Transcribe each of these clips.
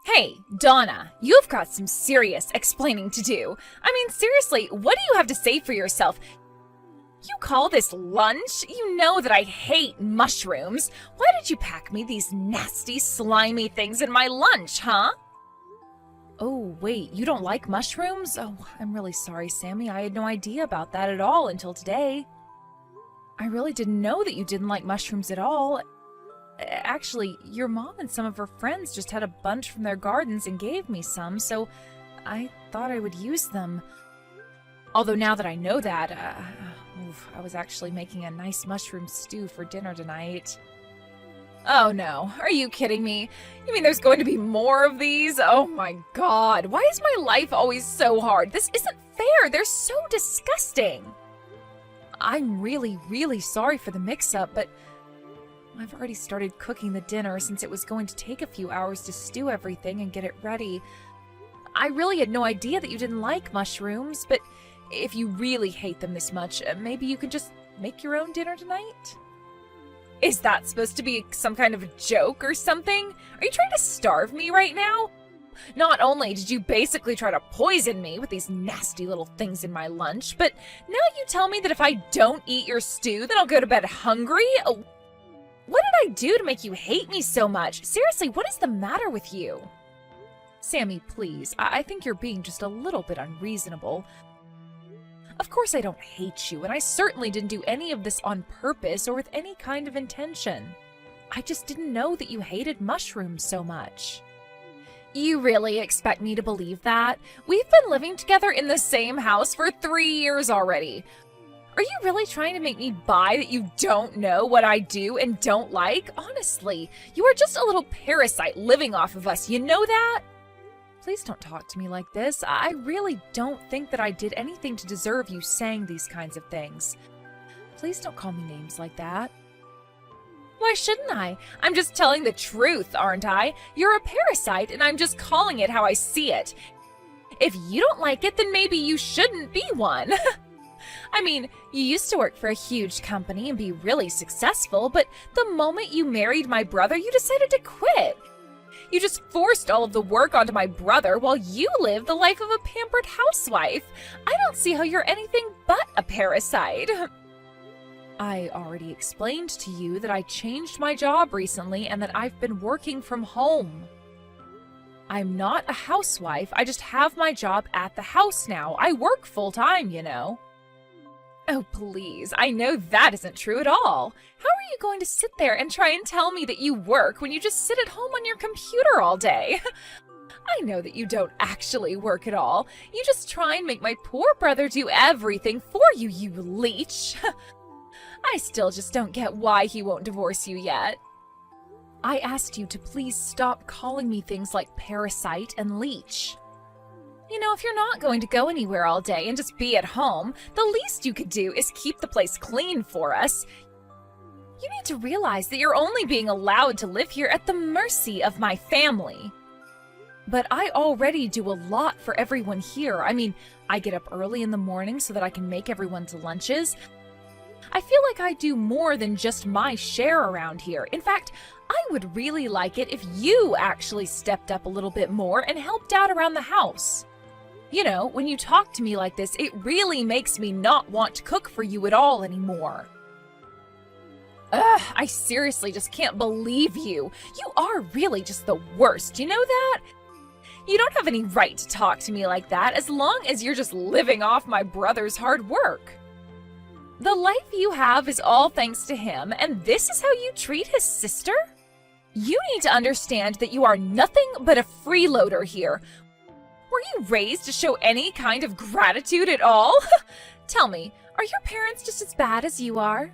Hey, Donna, you've got some serious explaining to do. I mean, seriously, what do you have to say for yourself? You call this lunch? You know that I hate mushrooms. Why did you pack me these nasty, slimy things in my lunch, huh? Oh, wait, you don't like mushrooms? Oh, I'm really sorry, Sammy. I had no idea about that at all until today. I really didn't know that you didn't like mushrooms at all. Actually, your mom and some of her friends just had a bunch from their gardens and gave me some, so I thought I would use them. Although now that I know that, I was actually making a nice mushroom stew for dinner tonight. Oh no, are you kidding me? You mean there's going to be more of these? Oh my god, why is my life always so hard? This isn't fair, they're so disgusting. I'm really, really sorry for the mix-up, but I've already started cooking the dinner since it was going to take a few hours to stew everything and get it ready. I really had no idea that you didn't like mushrooms, but if you really hate them this much, maybe you can just make your own dinner tonight? Is that supposed to be some kind of a joke or something? Are you trying to starve me right now? Not only did you basically try to poison me with these nasty little things in my lunch, but now you tell me that if I don't eat your stew, then I'll go to bed hungry? What did I do to make you hate me so much? Seriously, what is the matter with you? Sammy, please, I think you're being just a little bit unreasonable. Of course I don't hate you, and I certainly didn't do any of this on purpose or with any kind of intention. I just didn't know that you hated mushrooms so much. You really expect me to believe that? We've been living together in the same house for 3 years already. Are you really trying to make me buy that you don't know what I do and don't like? Honestly, you are just a little parasite living off of us, you know that? Please don't talk to me like this. I really don't think that I did anything to deserve you saying these kinds of things. Please don't call me names like that. Why shouldn't I? I'm just telling the truth, aren't I? You're a parasite, and I'm just calling it how I see it. If you don't like it, then maybe you shouldn't be one. I mean, you used to work for a huge company and be really successful, but the moment you married my brother, you decided to quit. You just forced all of the work onto my brother while you live the life of a pampered housewife. I don't see how you're anything but a parasite. I already explained to you that I changed my job recently and that I've been working from home. I'm not a housewife, I just have my job at the house now. I work full-time, you know. Oh, please, I know that isn't true at all. How are you going to sit there and try and tell me that you work when you just sit at home on your computer all day? I know that you don't actually work at all. You just try and make my poor brother do everything for you, you leech. I still just don't get why he won't divorce you yet. I asked you to please stop calling me things like parasite and leech. You know, if you're not going to go anywhere all day and just be at home, the least you could do is keep the place clean for us. You need to realize that you're only being allowed to live here at the mercy of my family. But I already do a lot for everyone here. I mean, I get up early in the morning so that I can make everyone's lunches. I feel like I do more than just my share around here. In fact, I would really like it if you actually stepped up a little bit more and helped out around the house. You know, when you talk to me like this, it really makes me not want to cook for you at all anymore. Ugh, I seriously just can't believe you. You are really just the worst, you know that? You don't have any right to talk to me like that as long as you're just living off my brother's hard work. The life you have is all thanks to him, and this is how you treat his sister? You need to understand that you are nothing but a freeloader here. Were you raised to show any kind of gratitude at all? Tell me, are your parents just as bad as you are?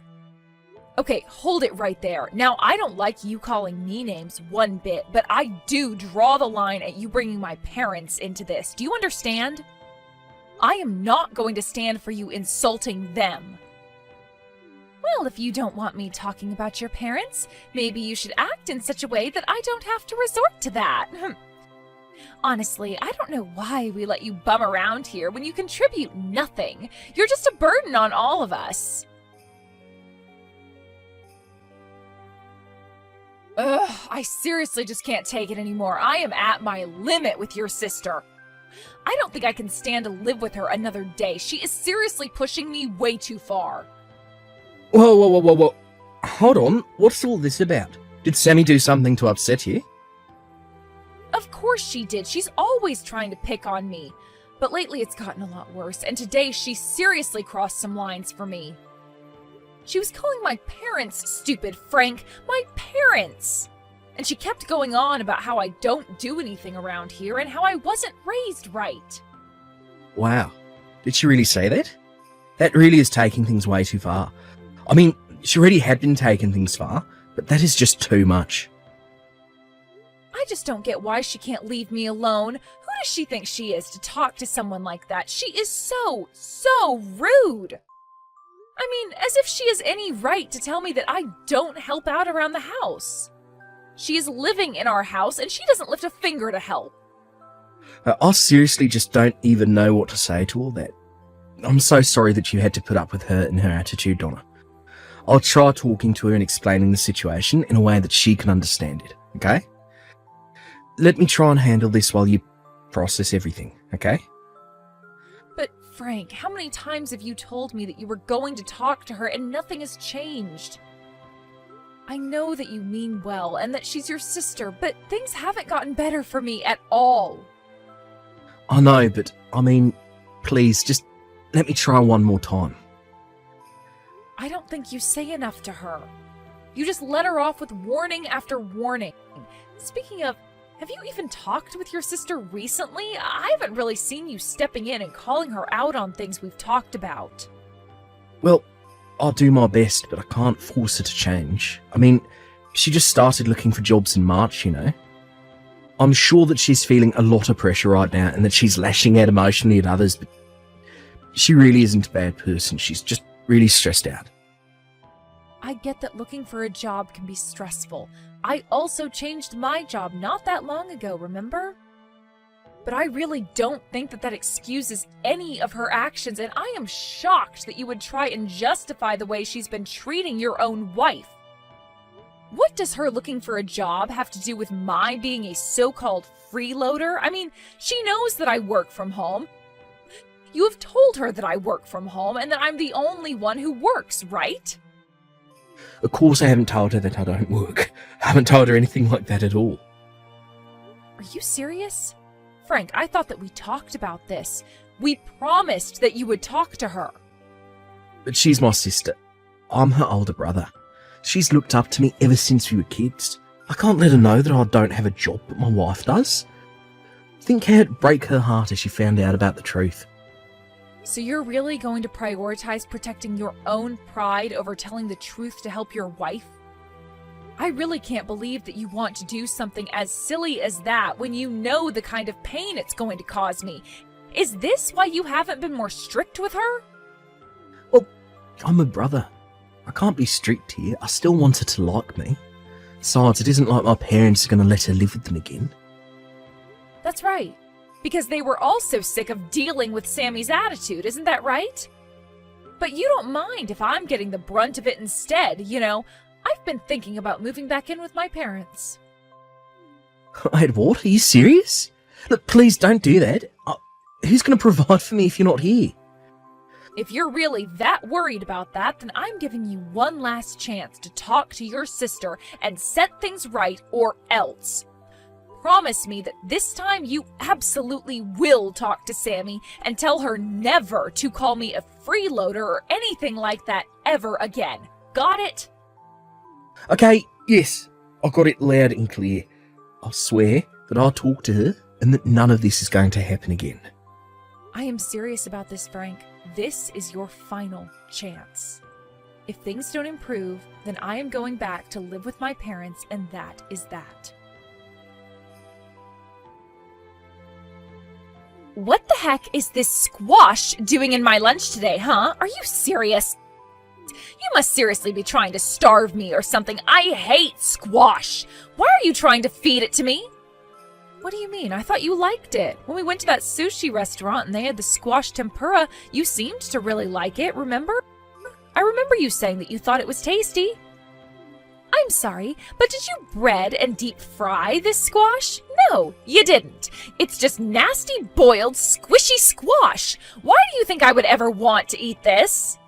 Okay, hold it right there. Now, I don't like you calling me names one bit, but I do draw the line at you bringing my parents into this. Do you understand? I am not going to stand for you insulting them. Well, if you don't want me talking about your parents, maybe you should act in such a way that I don't have to resort to that. Honestly, I don't know why we let you bum around here when you contribute nothing. You're just a burden on all of us. Ugh, I seriously just can't take it anymore. I am at my limit with your sister. I don't think I can stand to live with her another day. She is seriously pushing me way too far. Whoa. Hold on, what's all this about? Did Sammy do something to upset you? Of course she did. She's always trying to pick on me. But lately it's gotten a lot worse, and today she seriously crossed some lines for me. She was calling my parents stupid, Frank. My parents! And she kept going on about how I don't do anything around here and how I wasn't raised right. Wow, did she really say that? That really is taking things way too far. I mean, she already had been taking things far, but that is just too much. I just don't get why she can't leave me alone. Who does she think she is to talk to someone like that? She is so rude. I mean, as if she has any right to tell me that I don't help out around the house. She is living in our house and she doesn't lift a finger to help. I seriously just don't even know what to say to all that. I'm so sorry that you had to put up with her and her attitude, Donna. I'll try talking to her and explaining the situation in a way that she can understand it, okay? Let me try and handle this while you process everything, okay? But Frank, how many times have you told me that you were going to talk to her and nothing has changed? I know that you mean well and that she's your sister, but things haven't gotten better for me at all. I know, but I mean, please, just let me try one more time. I don't think you say enough to her. You just let her off with warning after warning. Speaking of, have you even talked with your sister recently? I haven't really seen you stepping in and calling her out on things we've talked about. Well, I'll do my best, but I can't force her to change. I mean, she just started looking for jobs in March, you know. I'm sure that she's feeling a lot of pressure right now and that she's lashing out emotionally at others, but she really isn't a bad person. She's just really stressed out. I get that looking for a job can be stressful. I also changed my job not that long ago, remember? But I really don't think that excuses any of her actions, and I am shocked that you would try and justify the way she's been treating your own wife. What does her looking for a job have to do with my being a so-called freeloader? I mean, she knows that I work from home. You have told her that I work from home and that I'm the only one who works, right? Of course I haven't told her that I don't work. I haven't told her anything like that at all. Are you serious? Frank, I thought that we talked about this. We promised that you would talk to her. But she's my sister. I'm her older brother. She's looked up to me ever since we were kids. I can't let her know that I don't have a job, but my wife does. Think how it'd break her heart if she found out about the truth. So you're really going to prioritize protecting your own pride over telling the truth to help your wife? I really can't believe that you want to do something as silly as that when you know the kind of pain it's going to cause me. Is this why you haven't been more strict with her? Well, I'm a brother. I can't be strict here. I still want her to like me. Besides, it isn't like my parents are going to let her live with them again. That's right. Because they were also sick of dealing with Sammy's attitude, isn't that right? But you don't mind if I'm getting the brunt of it instead, you know. I've been thinking about moving back in with my parents. Wait, what? Are you serious? Look, please don't do that. Who's going to provide for me if you're not here? If you're really that worried about that, then I'm giving you one last chance to talk to your sister and set things right, or else. Promise me that this time you absolutely will talk to Sammy and tell her never to call me a freeloader or anything like that ever again. Got it? Okay, yes, I got it loud and clear. I'll swear that I'll talk to her and that none of this is going to happen again. I am serious about this, Frank. This is your final chance. If things don't improve, then I am going back to live with my parents, and that is that. What the heck is this squash doing in my lunch today, huh? Are you serious? You must seriously be trying to starve me or something. I hate squash. Why are you trying to feed it to me? What do you mean? I thought you liked it. When we went to that sushi restaurant and they had the squash tempura, you seemed to really like it, remember? I remember you saying that you thought it was tasty. I'm sorry, but did you bread and deep fry this squash? No, you didn't. It's just nasty, boiled, squishy squash. Why do you think I would ever want to eat this?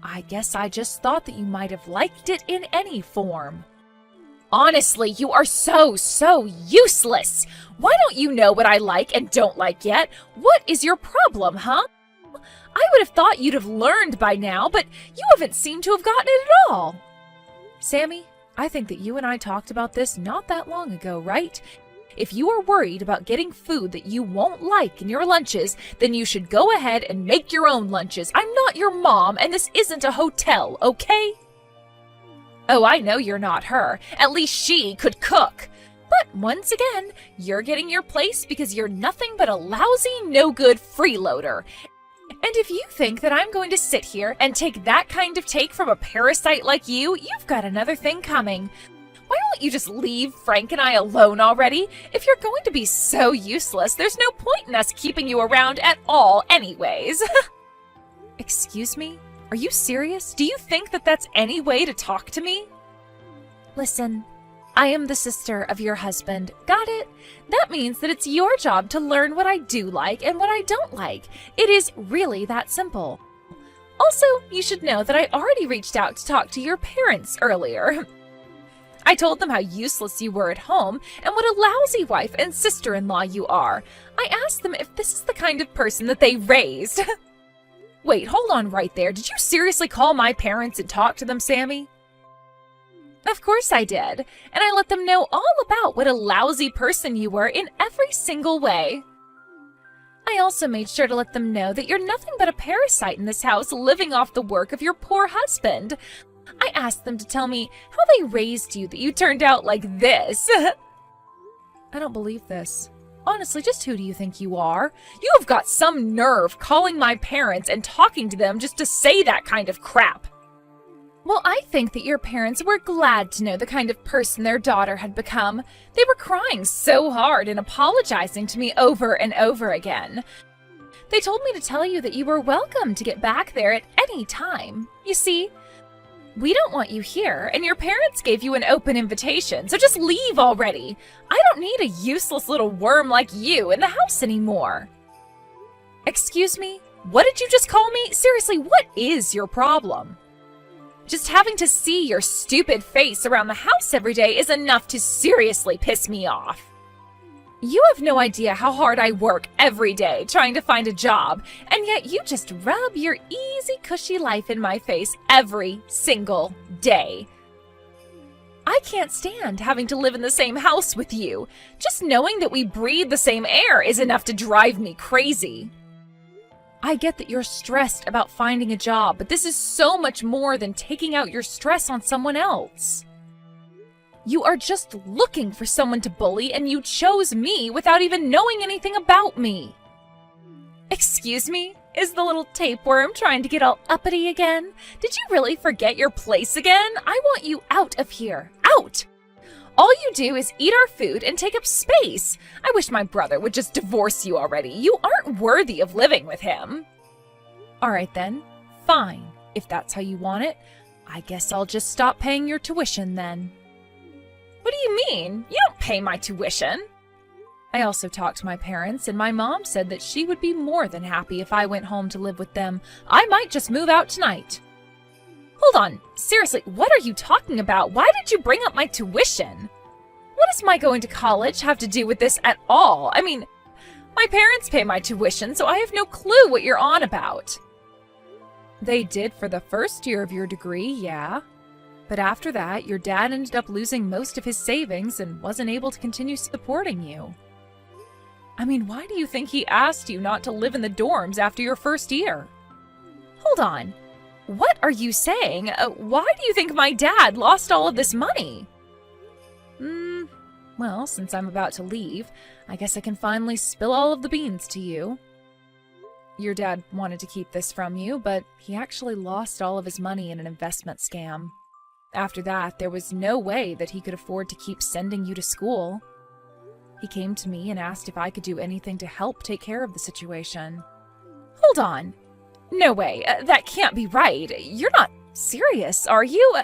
I guess I just thought that you might have liked it in any form. Honestly, you are so useless. Why don't you know what I like and don't like yet? What is your problem, huh? I would have thought you'd have learned by now, but you haven't seemed to have gotten it at all. Sammy, I think that you and I talked about this not that long ago, right? If you are worried about getting food that you won't like in your lunches, then you should go ahead and make your own lunches. I'm not your mom, and this isn't a hotel, okay? Oh, I know you're not her. At least she could cook. But once again, you're getting your place because you're nothing but a lousy, no-good freeloader. And if you think that I'm going to sit here and take that kind of take from a parasite like you, you've got another thing coming. Why won't you just leave Frank and I alone already? If you're going to be so useless, there's no point in us keeping you around at all anyways. Excuse me? Are you serious? Do you think that that's any way to talk to me? Listen, I am the sister of your husband. Got it? That means that it's your job to learn what I do like and what I don't like. It is really that simple. Also, you should know that I already reached out to talk to your parents earlier. I told them how useless you were at home and what a lousy wife and sister-in-law you are. I asked them if this is the kind of person that they raised. Wait, hold on right there. Did you seriously call my parents and talk to them, Sammy? Of course I did, and I let them know all about what a lousy person you were in every single way. I also made sure to let them know that you're nothing but a parasite in this house living off the work of your poor husband. I asked them to tell me how they raised you that you turned out like this. I don't believe this. Honestly, just who do you think you are? You have got some nerve calling my parents and talking to them just to say that kind of crap. Well, I think that your parents were glad to know the kind of person their daughter had become. They were crying so hard and apologizing to me over and over again. They told me to tell you that you were welcome to get back there at any time. You see, we don't want you here, and your parents gave you an open invitation, so just leave already. I don't need a useless little worm like you in the house anymore. Excuse me? What did you just call me? Seriously, what is your problem? Just having to see your stupid face around the house every day is enough to seriously piss me off. You have no idea how hard I work every day trying to find a job, and yet you just rub your easy, cushy life in my face every single day. I can't stand having to live in the same house with you. Just knowing that we breathe the same air is enough to drive me crazy. I get that you're stressed about finding a job, but this is so much more than taking out your stress on someone else. You are just looking for someone to bully, and you chose me without even knowing anything about me. Excuse me? Is the little tapeworm trying to get all uppity again? Did you really forget your place again? I want you out of here. Out! All you do is eat our food and take up space. I wish my brother would just divorce you already. You aren't worthy of living with him. All right then, fine. If that's how you want it, I guess I'll just stop paying your tuition then. What do you mean? You don't pay my tuition. I also talked to my parents, and my mom said that she would be more than happy if I went home to live with them. I might just move out tonight. Hold on, seriously, what are you talking about? Why did you bring up my tuition? What does my going to college have to do with this at all? I mean, my parents pay my tuition, so I have no clue what you're on about. They did for the first year of your degree, yeah. But after that, your dad ended up losing most of his savings and wasn't able to continue supporting you. I mean, why do you think he asked you not to live in the dorms after your first year? Hold on. What are you saying? Why do you think my dad lost all of this money? Well, since I'm about to leave, I guess I can finally spill all of the beans to you. Your dad wanted to keep this from you, but he actually lost all of his money in an investment scam. After that, there was no way that he could afford to keep sending you to school. He came to me and asked if I could do anything to help take care of the situation. Hold on. No way. That can't be right. You're not serious, are you?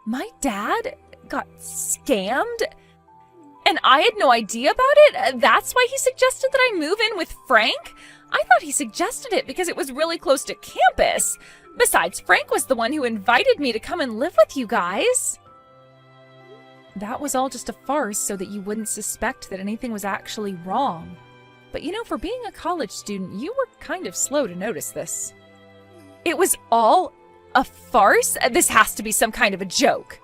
My dad got scammed? And I had no idea about it? That's why he suggested that I move in with Frank? I thought he suggested it because it was really close to campus. Besides, Frank was the one who invited me to come and live with you guys. That was all just a farce so that you wouldn't suspect that anything was actually wrong. But you know, for being a college student, you were kind of slow to notice this. It was all a farce? This has to be some kind of a joke.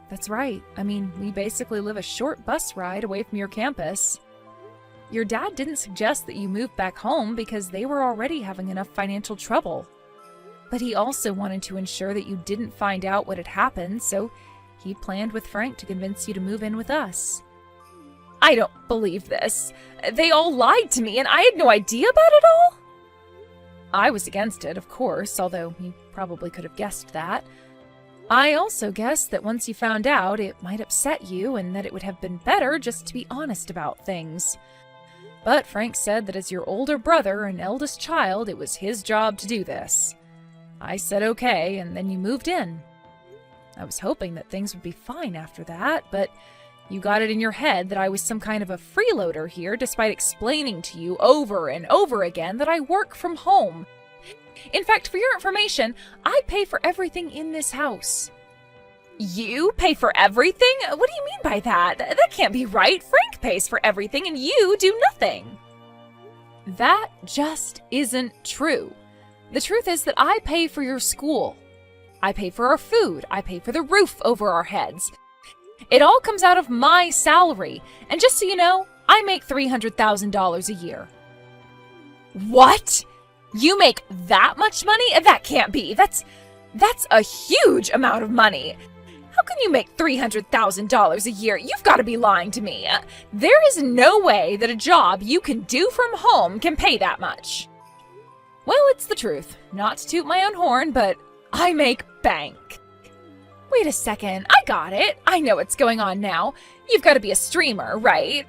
That's right. I mean, we basically live a short bus ride away from your campus. Your dad didn't suggest that you move back home because they were already having enough financial trouble. But he also wanted to ensure that you didn't find out what had happened, so he planned with Frank to convince you to move in with us. I don't believe this. They all lied to me and I had no idea about it all? I was against it, of course, although you probably could have guessed that. I also guessed that once you found out, it might upset you and that it would have been better just to be honest about things. But Frank said that as your older brother and eldest child, it was his job to do this. I said okay, and then you moved in. I was hoping that things would be fine after that, but you got it in your head that I was some kind of a freeloader here, despite explaining to you over and over again that I work from home. In fact, for your information, I pay for everything in this house. You pay for everything? What do you mean by that? That can't be right. Frank pays for everything and you do nothing. That just isn't true. The truth is that I pay for your school. I pay for our food. I pay for the roof over our heads. It all comes out of my salary. And just so you know, I make $300,000 a year. What? You make that much money? That can't be. That's a huge amount of money. How can you make $300,000 a year? You've got to be lying to me. There is no way that a job you can do from home can pay that much. Well, it's the truth. Not to toot my own horn, but I make bank. Wait a second. I got it. I know what's going on now. You've got to be a streamer, right?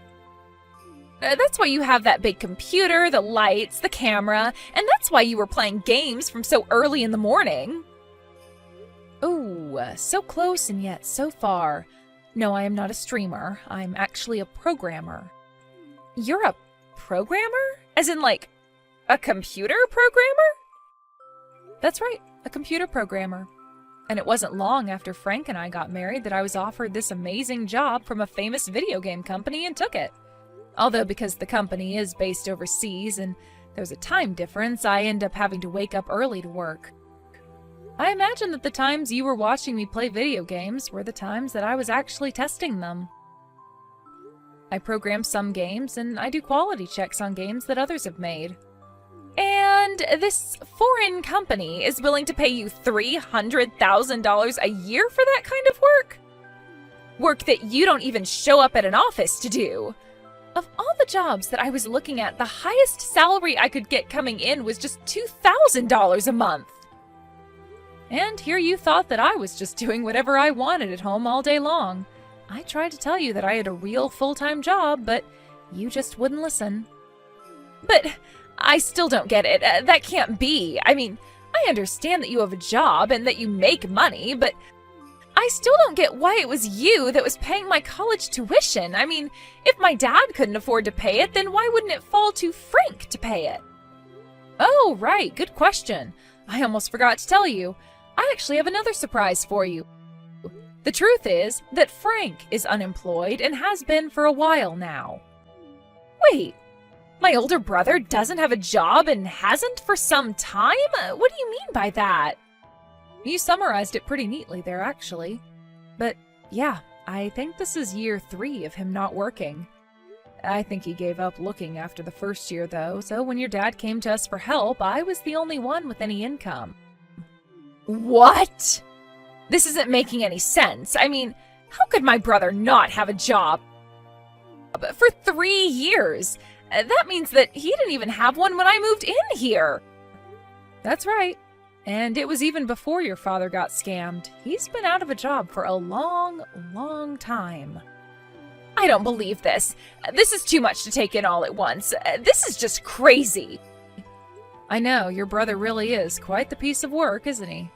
That's why you have that big computer, the lights, the camera, and that's why you were playing games from so early in the morning. Oh, so close and yet so far. No, I am not a streamer. I'm actually a programmer. You're a programmer? As in, like, a computer programmer? That's right, a computer programmer. And it wasn't long after Frank and I got married that I was offered this amazing job from a famous video game company and took it. Although because the company is based overseas and there's a time difference, I end up having to wake up early to work. I imagine that the times you were watching me play video games were the times that I was actually testing them. I program some games and I do quality checks on games that others have made. And this foreign company is willing to pay you $300,000 a year for that kind of work? Work that you don't even show up at an office to do. Of all the jobs that I was looking at, the highest salary I could get coming in was just $2,000 a month. And here you thought that I was just doing whatever I wanted at home all day long. I tried to tell you that I had a real full-time job, but you just wouldn't listen. But I still don't get it. That can't be. I mean, I understand that you have a job and that you make money, but I still don't get why it was you that was paying my college tuition. I mean, if my dad couldn't afford to pay it, then why wouldn't it fall to Frank to pay it? Oh, right. Good question. I almost forgot to tell you. I actually have another surprise for you. The truth is that Frank is unemployed and has been for a while now. Wait, my older brother doesn't have a job and hasn't for some time? What do you mean by that? You summarized it pretty neatly there, actually. But yeah, I think this is year 3 of him not working. I think he gave up looking after the first year, though, so when your dad came to us for help, I was the only one with any income. What? This isn't making any sense. I mean, how could my brother not have a job for 3 years? That means that he didn't even have one when I moved in here. That's right. And it was even before your father got scammed. He's been out of a job for a long, long time. I don't believe this. This is too much to take in all at once. This is just crazy. I know, your brother really is quite the piece of work, isn't he?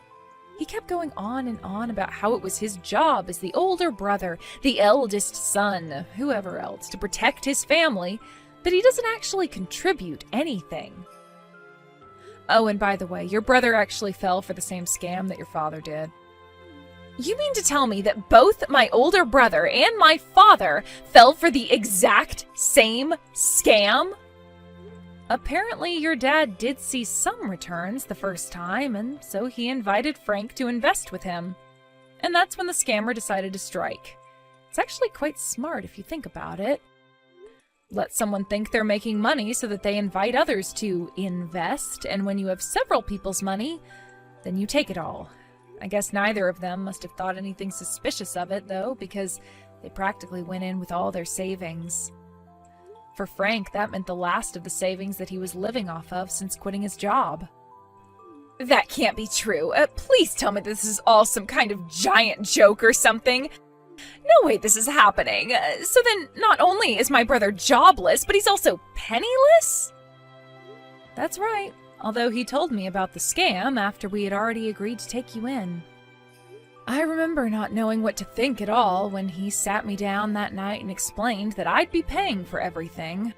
He kept going on and on about how it was his job as the older brother, the eldest son, whoever else, to protect his family, but he doesn't actually contribute anything. Oh, and by the way, your brother actually fell for the same scam that your father did. You mean to tell me that both my older brother and my father fell for the exact same scam? Apparently, your dad did see some returns the first time, and so he invited Frank to invest with him. And that's when the scammer decided to strike. It's actually quite smart if you think about it. Let someone think they're making money so that they invite others to invest, and when you have several people's money, then you take it all. I guess neither of them must have thought anything suspicious of it, though, because they practically went in with all their savings. For Frank, that meant the last of the savings that he was living off of since quitting his job. That can't be true. Please tell me this is all some kind of giant joke or something. No way this is happening. So then, not only is my brother jobless, but he's also penniless? That's right, although he told me about the scam after we had already agreed to take you in. I remember not knowing what to think at all when he sat me down that night and explained that I'd be paying for everything.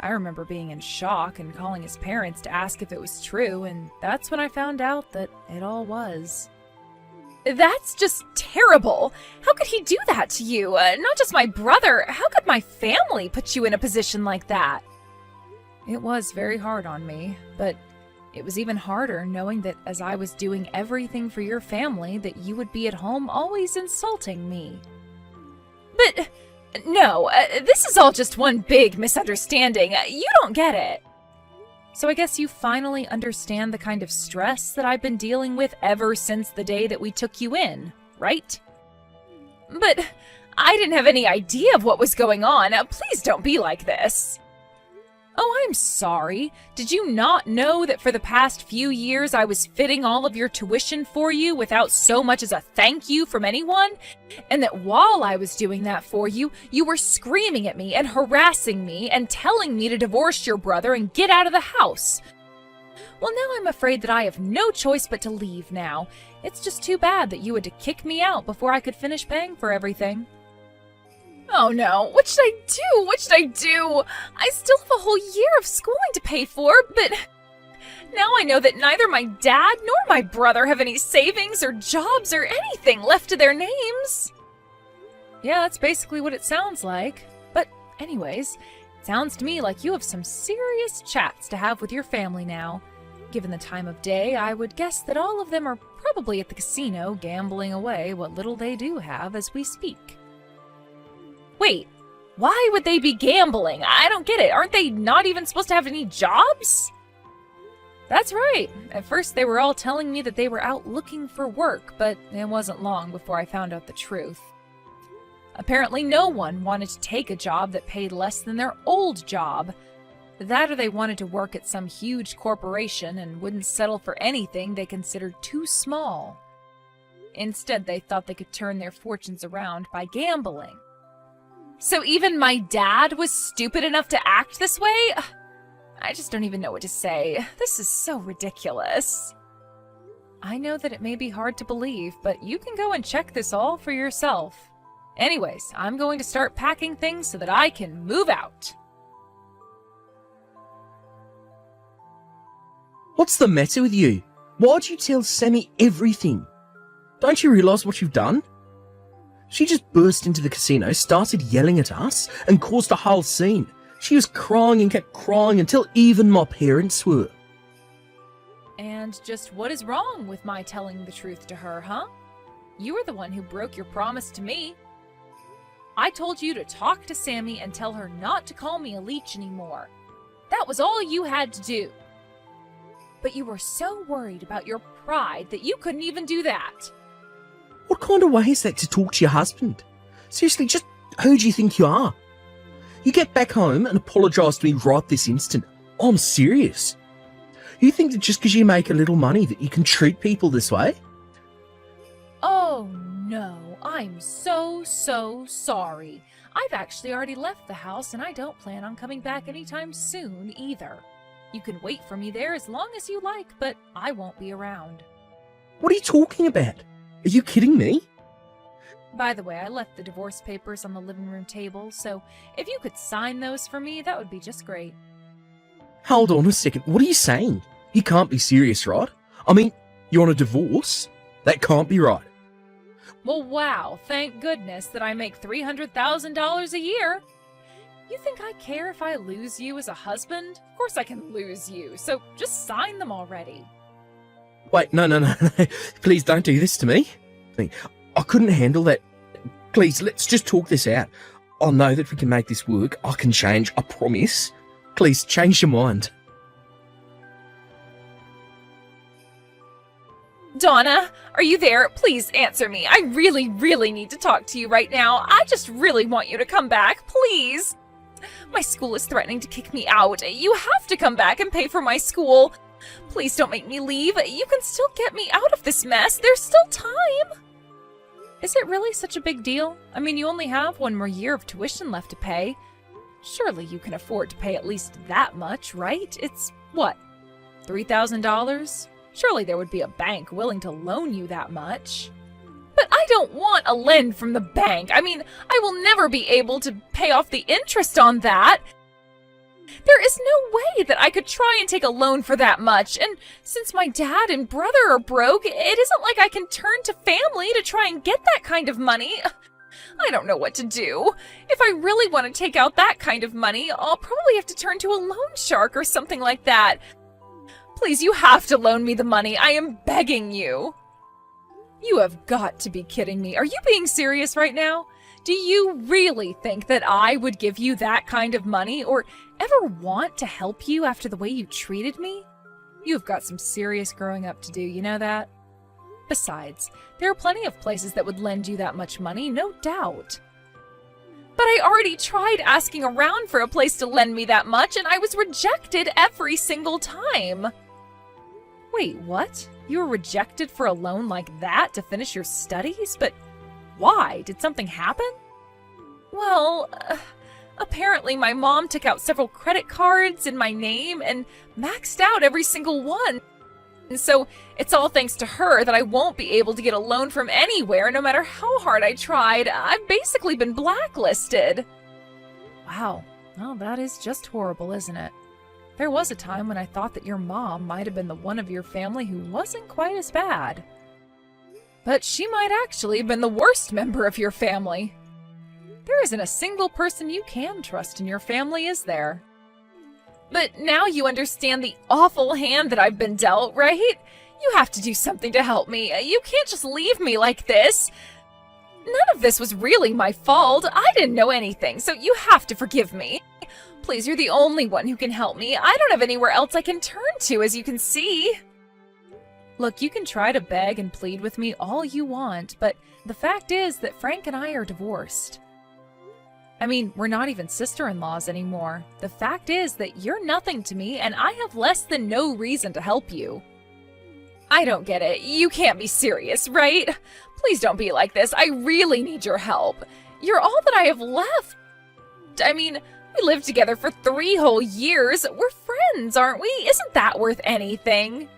I remember being in shock and calling his parents to ask if it was true, and that's when I found out that it all was. That's just terrible! How could he do that to you? Not just my brother, how could my family put you in a position like that? It was very hard on me, but it was even harder knowing that as I was doing everything for your family, that you would be at home always insulting me. But no, this is all just one big misunderstanding. You don't get it. So I guess you finally understand the kind of stress that I've been dealing with ever since the day that we took you in, right? But I didn't have any idea of what was going on. Please don't be like this. Oh, I'm sorry. Did you not know that for the past few years I was fitting all of your tuition for you without so much as a thank you from anyone? And that while I was doing that for you, you were screaming at me and harassing me and telling me to divorce your brother and get out of the house? Well, now I'm afraid that I have no choice but to leave now. It's just too bad that you had to kick me out before I could finish paying for everything. Oh no, what should I do? What should I do? I still have a whole year of schooling to pay for, but now I know that neither my dad nor my brother have any savings or jobs or anything left to their names. Yeah, that's basically what it sounds like. But anyways, it sounds to me like you have some serious chats to have with your family now. Given the time of day, I would guess that all of them are probably at the casino gambling away what little they do have as we speak. Wait, why would they be gambling? I don't get it. Aren't they not even supposed to have any jobs? That's right. At first they were all telling me that they were out looking for work, but it wasn't long before I found out the truth. Apparently no one wanted to take a job that paid less than their old job. That or they wanted to work at some huge corporation and wouldn't settle for anything they considered too small. Instead, they thought they could turn their fortunes around by gambling. So even my dad was stupid enough to act this way? I just don't even know what to say. This is so ridiculous. I know that it may be hard to believe, but you can go and check this all for yourself. Anyways, I'm going to start packing things so that I can move out. What's the matter with you? Why'd you tell Sammy everything? Don't you realise what you've done? She just burst into the casino, started yelling at us, and caused a whole scene. She was crying and kept crying until even my parents were. And just what is wrong with my telling the truth to her, huh? You were the one who broke your promise to me. I told you to talk to Sammy and tell her not to call me a leech anymore. That was all you had to do. But you were so worried about your pride that you couldn't even do that. What kind of way is that to talk to your husband? Seriously, just who do you think you are? You get back home and apologise to me right this instant. I'm serious. You think that just because you make a little money that you can treat people this way? Oh no, I'm so sorry. I've actually already left the house and I don't plan on coming back anytime soon either. You can wait for me there as long as you like, but I won't be around. What are you talking about? Are you kidding me? By the way, I left the divorce papers on the living room table, so if you could sign those for me, that would be just great. Hold on a second. What are you saying? You can't be serious, right? I mean, you're on a divorce? That can't be right. Well, wow, thank goodness that I make $300,000 a year. You think I care if I lose you as a husband? Of course I can lose you, so just sign them already. Wait, no. Please don't do this to me. I couldn't handle that. Please, let's just talk this out. I know that we can make this work. I can change, I promise. Please, change your mind. Donna, are you there? Please answer me. I really, really need to talk to you right now. I just really want you to come back, please. My school is threatening to kick me out. You have to come back and pay for my school. Please don't make me leave. You can still get me out of this mess. There's still time. Is it really such a big deal? I mean, you only have one more year of tuition left to pay. Surely you can afford to pay at least that much, right? It's, what, $3,000? Surely there would be a bank willing to loan you that much. But I don't want a lend from the bank. I mean, I will never be able to pay off the interest on that. There is no way that I could try and take a loan for that much, and since my dad and brother are broke, it isn't like I can turn to family to try and get that kind of money. I don't know what to do. If I really want to take out that kind of money, I'll probably have to turn to a loan shark or something like that. Please, you have to loan me the money. I am begging you. You have got to be kidding me. Are you being serious right now? Do you really think that I would give you that kind of money or ever want to help you after the way you treated me? You've got some serious growing up to do, you know that? Besides, there are plenty of places that would lend you that much money, no doubt. But I already tried asking around for a place to lend me that much, and I was rejected every single time. Wait, what? You were rejected for a loan like that to finish your studies? But why? Did something happen? Well, apparently my mom took out several credit cards in my name and maxed out every single one. And so it's all thanks to her that I won't be able to get a loan from anywhere no matter how hard I tried. I've basically been blacklisted. Wow, well, that is just horrible, isn't it? There was a time when I thought that your mom might have been the one of your family who wasn't quite as bad. But she might actually have been the worst member of your family. There isn't a single person you can trust in your family, is there? But now you understand the awful hand that I've been dealt, right? You have to do something to help me. You can't just leave me like this. None of this was really my fault. I didn't know anything, so you have to forgive me. Please, you're the only one who can help me. I don't have anywhere else I can turn to, as you can see. Look, you can try to beg and plead with me all you want, but the fact is that Frank and I are divorced. I mean, we're not even sister-in-laws anymore. The fact is that you're nothing to me, and I have less than no reason to help you. I don't get it. You can't be serious, right? Please don't be like this. I really need your help. You're all that I have left. I mean, we lived together for 3 whole years. We're friends, aren't we? Isn't that worth anything?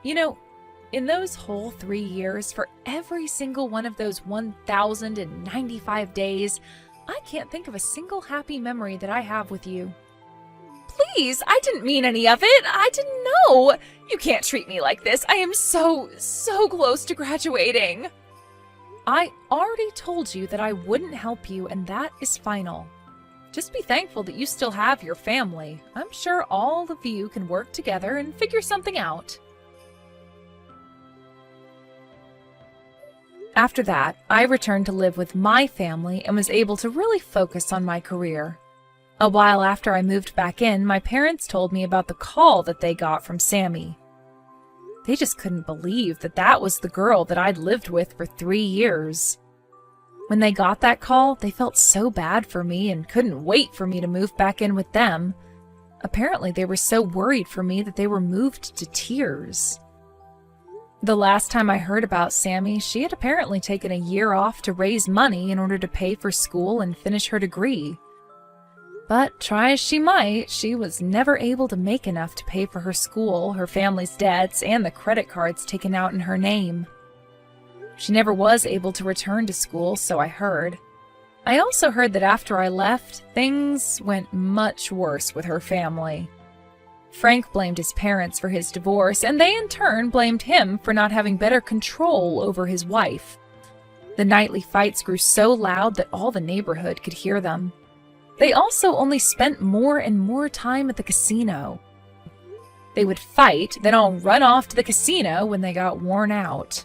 You know, in those whole 3 years, for every single one of those 1,095 days, I can't think of a single happy memory that I have with you. Please, I didn't mean any of it. I didn't know. You can't treat me like this. I am so close to graduating. I already told you that I wouldn't help you, and that is final. Just be thankful that you still have your family. I'm sure all of you can work together and figure something out. After that, I returned to live with my family and was able to really focus on my career. A while after I moved back in, my parents told me about the call that they got from Sammy. They just couldn't believe that that was the girl that I'd lived with for 3 years. When they got that call, they felt so bad for me and couldn't wait for me to move back in with them. Apparently, they were so worried for me that they were moved to tears. The last time I heard about Sammy, she had apparently taken a year off to raise money in order to pay for school and finish her degree. But try as she might, she was never able to make enough to pay for her school, her family's debts, and the credit cards taken out in her name. She never was able to return to school, so I heard. I also heard that after I left, things went much worse with her family. Frank blamed his parents for his divorce, and they in turn blamed him for not having better control over his wife. The nightly fights grew so loud that all the neighborhood could hear them. They also only spent more and more time at the casino. They would fight, then all run off to the casino when they got worn out.